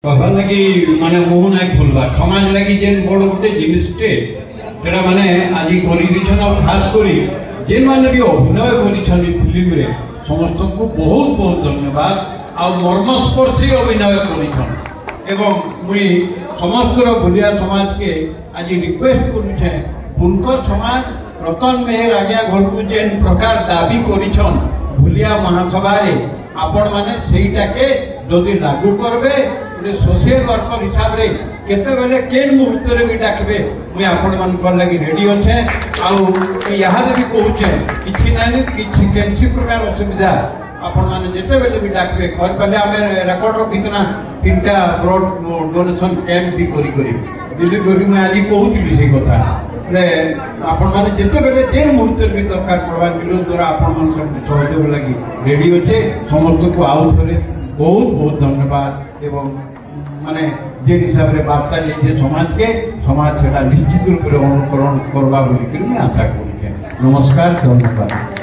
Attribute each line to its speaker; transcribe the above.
Speaker 1: कहबार लगी माने मुह ना खोलवा समाज लगी जेन बड़ गोटे जिनिसटे सेटा माने आज कर खास करी जेन माने भी अभिनय कर फिल्म रे समस्त को बहुत बहुत धन्यवाद आ मर्मस्पर्शी अभिनय कर मुई समस्त भुलिया समाज के आज रिक्वेस्ट करुचे उनकर समाज रतन मेहर आज्ञा घर को जेन प्रकार दाबी करिछन भुलिया महासभा आपण माने सेटा के जदि लागू करबे सोशल वर्कर हिसाब रे केते बेले केन मुहूर्त रे भी डाकबे मुई आपण मन कर लगी रेडी होछे आ यहाँ भी कहूचे किछि नानी किछि केनसी प्रकार असुविधा आपण माने जेते बेले भी डाकबे खर पहले हमें रेकॉर्ड रो कितना तीनटा ब्लड डोनेशन कैंप भी करी दिल्ली करी मैं आज कहूଥିଲି से कथा रे आपण माने जेते बेले जेन मुहूर्त भी दरकार पड़वा विरोध द्वारा आपण मन सब सहयोग लगी रेडी होछे समस्त को आउ थरे बहुत बहुत धन्यवाद एवं माने जे हिसाब रे बार्ता जे समाज के समाज सेटा निश्चित रूप से अनुकरण करवा बोली आशा करूँ। नमस्कार, धन्यवाद।